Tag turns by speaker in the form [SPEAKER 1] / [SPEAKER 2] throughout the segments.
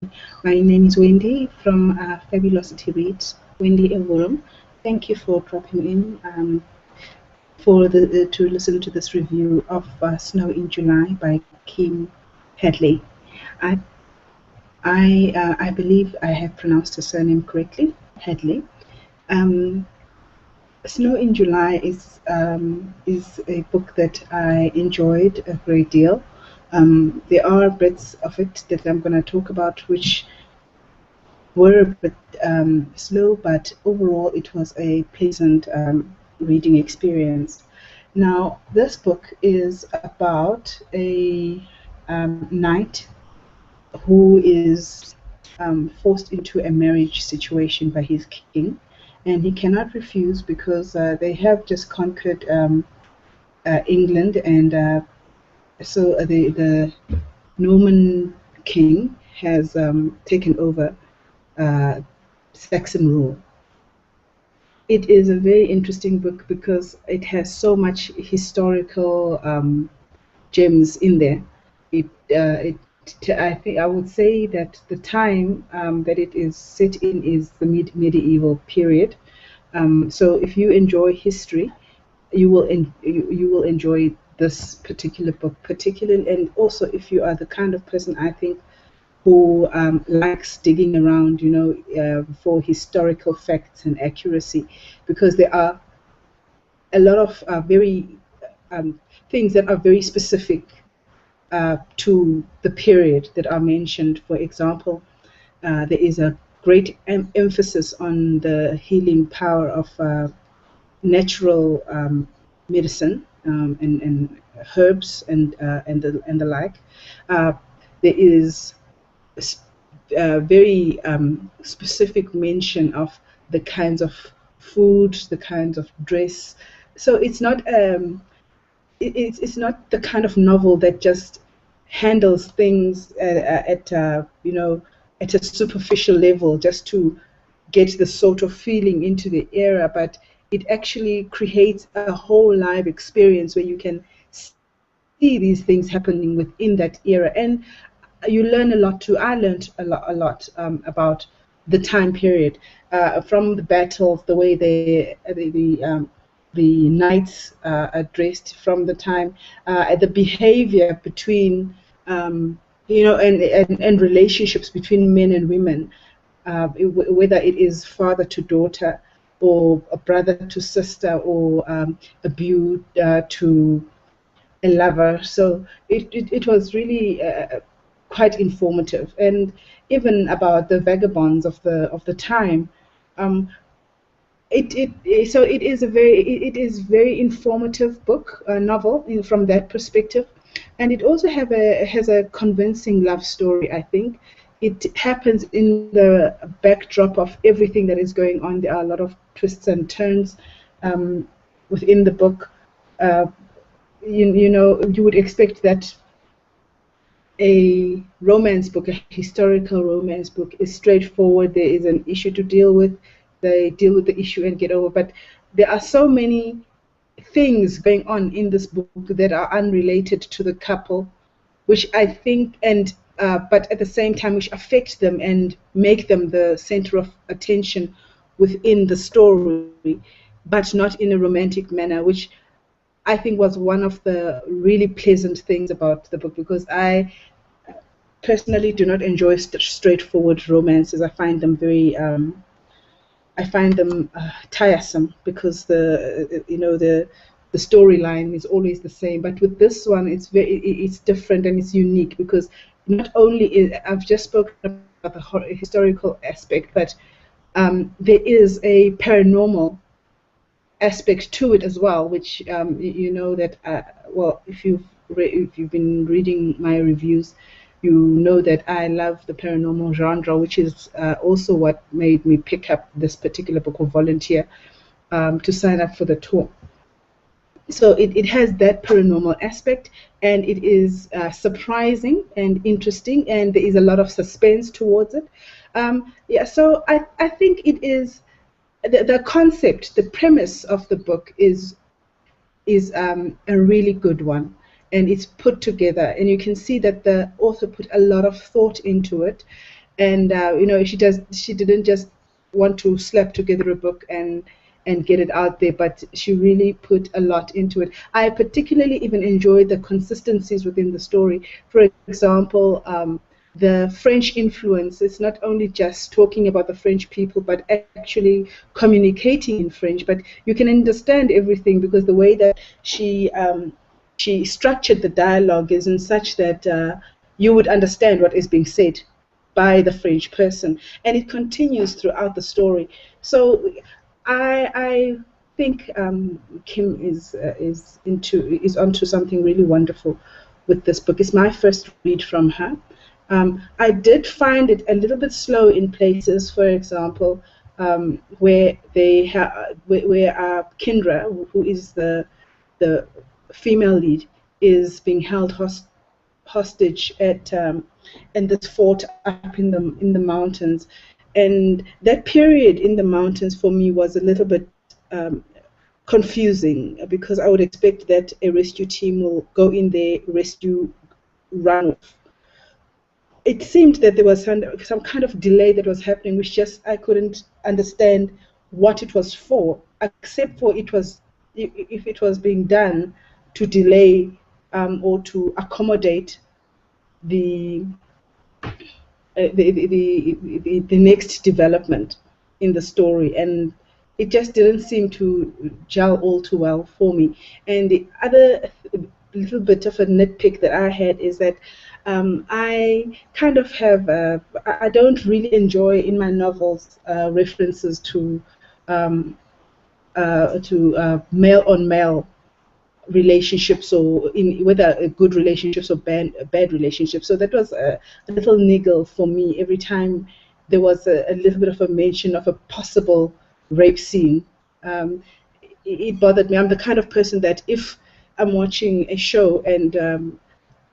[SPEAKER 1] My name is Wendy from Fabulosity Reads, Wendy Eworum. Thank you for dropping in to listen to this review of Snow in July by Kim Headlee. I I believe I have pronounced her surname correctly, Headlee. Um, Snow in July is a book that I enjoyed a great deal. There are bits of it that I'm going to talk about which were a bit slow, but overall it was a pleasant reading experience. Now, this book is about a knight who is forced into a marriage situation by his king, and he cannot refuse because they have just conquered England, and so the Norman king has taken over uh, Saxon rule. It is a very interesting book because it has so much historical gems in there. It I think I would say that the time that it is set in is the medieval period. So if you enjoy history, you will enjoy this particular book particularly, and also if you are the kind of person I think who likes digging around, for historical facts and accuracy, because there are a lot of very um, things that are very specific to the period that are mentioned. For example, there is a great emphasis on the healing power of natural medicine and herbs and the like. Uh, there is very specific mention of the kinds of food, the kinds of dress. So it's not the kind of novel that just handles things at a superficial level just to get the sort of feeling into the era, but it actually creates a whole live experience where you can see these things happening within that era, and you learn a lot too. I learned a lot about the time period, from the battles, the way the knights are dressed, from the time, the behavior between, and relationships between men and women, whether it is father to daughter, or a brother to sister, or a beau to a lover. So it was really quite informative, and even about the vagabonds of the time. Um, so it is very informative book, novel from that perspective, and it also has a convincing love story. I think it happens in the backdrop of everything that is going on. There are a lot of twists and turns um, within the book. Uh, you would expect that a romance book, a historical romance book, is straightforward. There is an issue to deal with. They deal with the issue and get over. But there are so many things going on in this book that are unrelated to the couple, which I think, and but at the same time, which affect them and make them the center of attention within the story, but not in a romantic manner, which I think was one of the really pleasant things about the book, because I personally do not enjoy straightforward romances. I find them tiresome, because the storyline is always the same. But with this one, it's different and it's unique, because not only I've just spoken about the historical aspect, but there is a paranormal aspect to it as well, which you know that well, if you've been reading my reviews, you know that I love the paranormal genre, which is also what made me pick up this particular book or volunteer to sign up for the tour. So it has that paranormal aspect, and it is surprising and interesting, and there is a lot of suspense towards it. Yeah, so I think it is the concept, the premise of the book is a really good one, and it's put together, and you can see that the author put a lot of thought into it, and she didn't just want to slap together a book and get it out there, but she really put a lot into it. I particularly even enjoyed the consistencies within the story. For example, the French influence. It's not only just talking about the French people, but actually communicating in French. But you can understand everything because the way that she structured the dialogue is in such that you would understand what is being said by the French person, and it continues throughout the story. So I think Kim is onto something really wonderful with this book. It's my first read from her. I did find it a little bit slow in places. For example, where where Kendra, who is the female lead, is being held hostage at in this fort up in the mountains, and that period in the mountains for me was a little bit um, confusing because I would expect that a rescue team will go in there, rescue, run off. It seemed that there was some kind of delay that was happening, which just I couldn't understand what it was for, except for it was if it was being done to delay or to accommodate the the next development in the story, and it just didn't seem to gel all too well for me. And the other little bit of a nitpick that I had is that I kind of have I don't really enjoy in my novels references to male on male relationships, or in whether good relationships or bad relationships. So that was a little niggle for me every time there was a little bit of a mention of a possible rape scene. Um, it bothered me. I'm the kind of person that if I'm watching a show and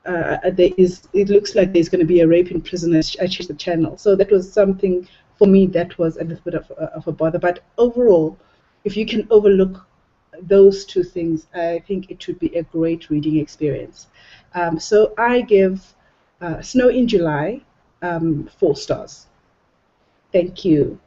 [SPEAKER 1] it looks like there's going to be a rape in prison, I change the channel. So that was something for me that was a little bit of a bother. But overall, if you can overlook those two things, I think it should be a great reading experience. So I give Snow in July 4 stars. Thank you.